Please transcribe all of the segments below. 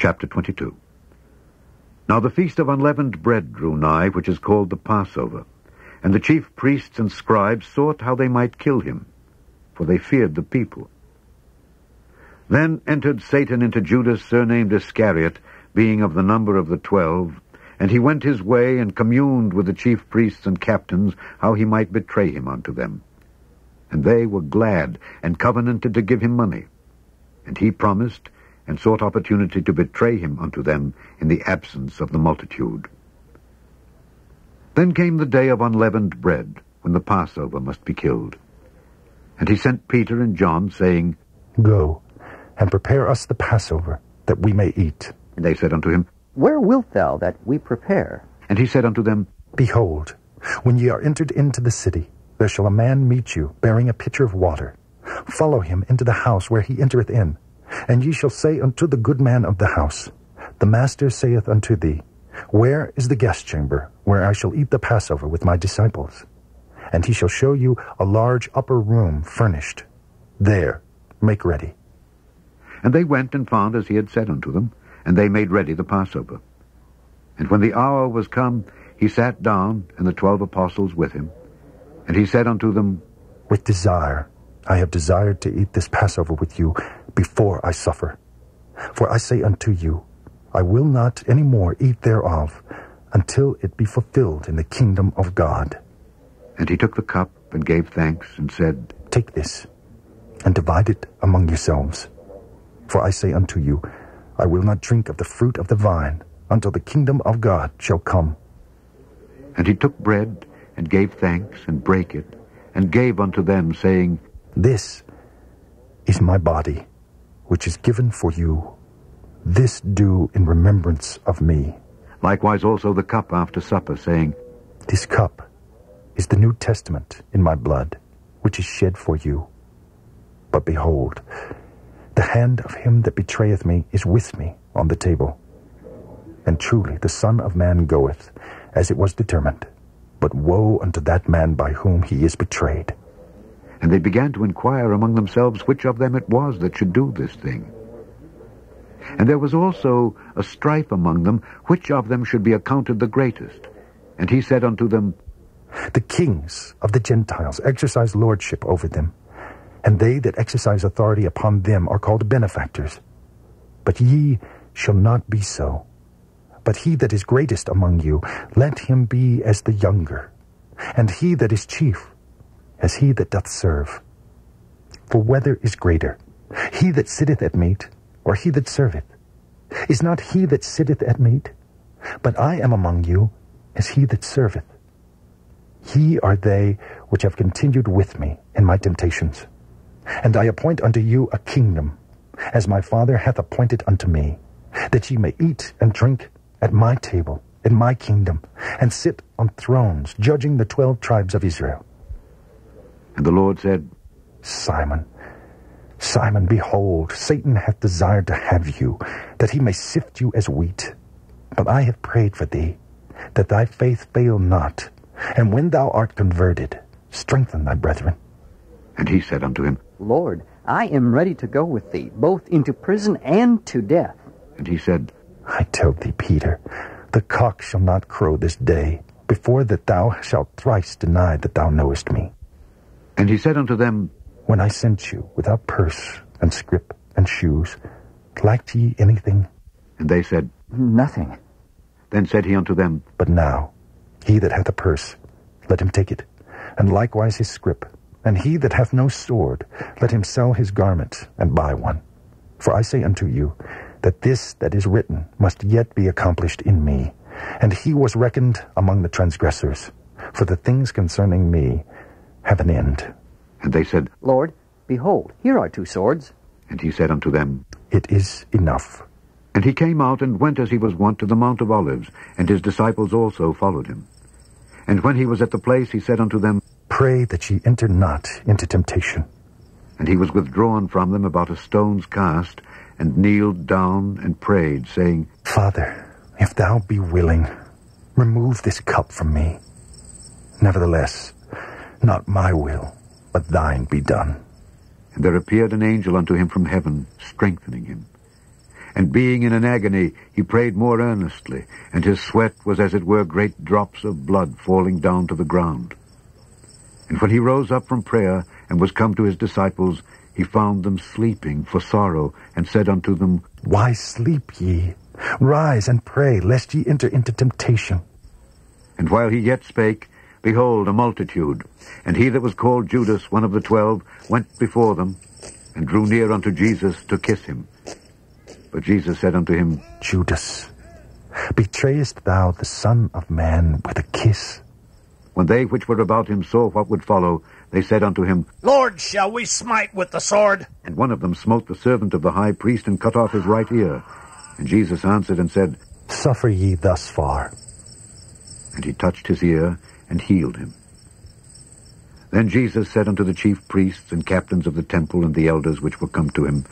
Chapter 22. Now the feast of unleavened bread drew nigh, which is called the Passover. And the chief priests and scribes sought how they might kill him, for they feared the people. Then entered Satan into Judas, surnamed Iscariot, being of the number of the 12, and he went his way and communed with the chief priests and captains how he might betray him unto them. And they were glad, and covenanted to give him money. And he promised, and sought opportunity to betray him unto them in the absence of the multitude. Then came the day of unleavened bread, when the Passover must be killed. And he sent Peter and John, saying, Go, and prepare us the Passover, that we may eat. And they said unto him, Where wilt thou that we prepare? And he said unto them, Behold, when ye are entered into the city, there shall a man meet you, bearing a pitcher of water. Follow him into the house where he entereth in. And ye shall say unto the good man of the house, The master saith unto thee, Where is the guest chamber, where I shall eat the Passover with my disciples? And he shall show you a large upper room furnished. There, make ready. And they went and found as he had said unto them, and they made ready the Passover. And when the hour was come, he sat down, and the 12 apostles with him. And he said unto them, With desire I have desired to eat this Passover with you before I suffer. For I say unto you, I will not any more eat thereof, until it be fulfilled in the kingdom of God. And he took the cup, and gave thanks, and said, Take this, and divide it among yourselves. For I say unto you, I will not drink of the fruit of the vine, until the kingdom of God shall come. And he took bread, and gave thanks, and brake it, and gave unto them, saying, This is my body, which is given for you. This do in remembrance of me. Likewise also the cup after supper, saying, This cup is the New Testament in my blood, which is shed for you. But behold, the hand of him that betrayeth me is with me on the table. And truly the Son of Man goeth, as it was determined. But woe unto that man by whom he is betrayed. And they began to inquire among themselves which of them it was that should do this thing. And there was also a strife among them, which of them should be accounted the greatest. And he said unto them, The kings of the Gentiles exercise lordship over them, and they that exercise authority upon them are called benefactors. But ye shall not be so. But he that is greatest among you, let him be as the younger, and he that is chief, as he that doth serve. For whether is greater, he that sitteth at meat, or he that serveth? Is not he that sitteth at meat? But I am among you as he that serveth. Ye are they which have continued with me in my temptations. And I appoint unto you a kingdom, as my Father hath appointed unto me, that ye may eat and drink at my table in my kingdom, and sit on thrones, judging the 12 tribes of Israel. And the Lord said, Simon, Simon, behold, Satan hath desired to have you, that he may sift you as wheat. But I have prayed for thee, that thy faith fail not. And when thou art converted, strengthen thy brethren. And he said unto him, Lord, I am ready to go with thee, both into prison and to death. And he said, I tell thee, Peter, the cock shall not crow this day, before that thou shalt thrice deny that thou knowest me. And he said unto them, When I sent you without purse and scrip and shoes, lacked ye anything? And they said, Nothing. Then said he unto them, But now, he that hath a purse, let him take it, and likewise his scrip. And he that hath no sword, let him sell his garment, and buy one. For I say unto you, that this that is written must yet be accomplished in me. And he was reckoned among the transgressors. For the things concerning me have an end. And they said, Lord, behold, here are 2 swords. And he said unto them, It is enough. And he came out and went as he was wont to the Mount of Olives, and his disciples also followed him. And when he was at the place, he said unto them, Pray that ye enter not into temptation. And he was withdrawn from them about a stone's cast, and kneeled down and prayed, saying, Father, if thou be willing, remove this cup from me. Nevertheless, not my will, but thine be done. And there appeared an angel unto him from heaven, strengthening him. And being in an agony, he prayed more earnestly, and his sweat was as it were great drops of blood falling down to the ground. And when he rose up from prayer, and was come to his disciples, he found them sleeping for sorrow, and said unto them, Why sleep ye? Rise and pray, lest ye enter into temptation. And while he yet spake, behold, a multitude, and he that was called Judas, one of the 12, went before them, and drew near unto Jesus to kiss him. But Jesus said unto him, Judas, betrayest thou the Son of Man with a kiss? When they which were about him saw what would follow, they said unto him, Lord, shall we smite with the sword? And one of them smote the servant of the high priest, and cut off his right ear. And Jesus answered and said, Suffer ye thus far. And he touched his ear, and healed him. Then Jesus said unto the chief priests and captains of the temple and the elders which were come to him,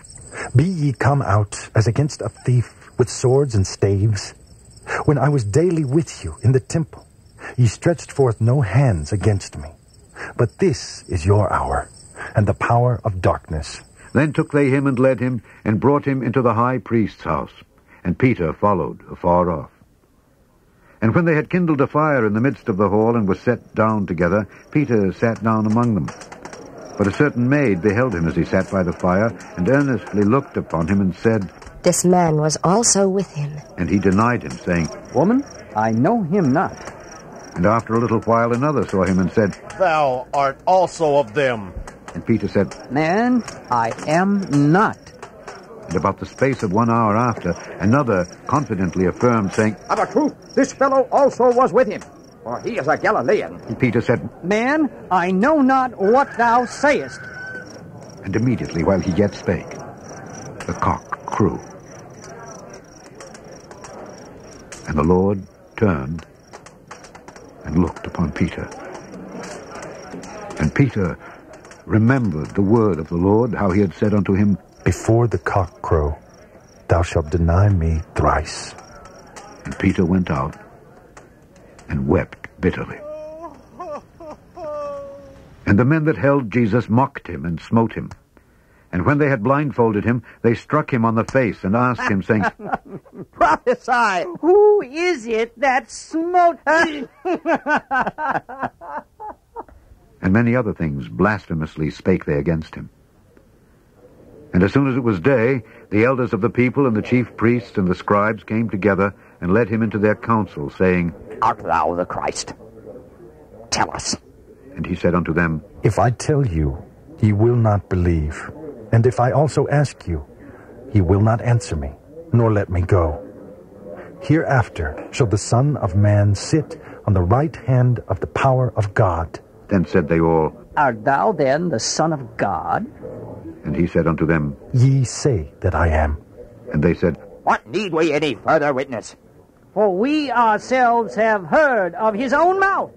Be ye come out as against a thief with swords and staves? When I was daily with you in the temple, ye stretched forth no hands against me. But this is your hour, and the power of darkness. Then took they him and led him, and brought him into the high priest's house. And Peter followed afar off. And when they had kindled a fire in the midst of the hall, and were set down together, Peter sat down among them. But a certain maid beheld him as he sat by the fire, and earnestly looked upon him, and said, This man was also with him. And he denied him, saying, Woman, I know him not. And after a little while another saw him, and said, Thou art also of them. And Peter said, Man, I am not. And about the space of 1 hour after, another confidently affirmed, saying, Of a truth, this fellow also was with him, for he is a Galilean. And Peter said, Man, I know not what thou sayest. And immediately while he yet spake, the cock crew. And the Lord turned and looked upon Peter. And Peter remembered the word of the Lord, how he had said unto him, Before the cock crow, thou shalt deny me thrice. And Peter went out and wept bitterly. And the men that held Jesus mocked him and smote him. And when they had blindfolded him, they struck him on the face and asked him, saying, Prophesy! Who is it that smote thee? And many other things blasphemously spake they against him. And as soon as it was day, the elders of the people and the chief priests and the scribes came together and led him into their council, saying, Art thou the Christ? Tell us. And he said unto them, If I tell you, ye will not believe. And if I also ask you, ye will not answer me, nor let me go. Hereafter shall the Son of Man sit on the right hand of the power of God. Then said they all, Art thou then the Son of God? And he said unto them, Ye say that I am. And they said, What need we any further witness? For we ourselves have heard of his own mouth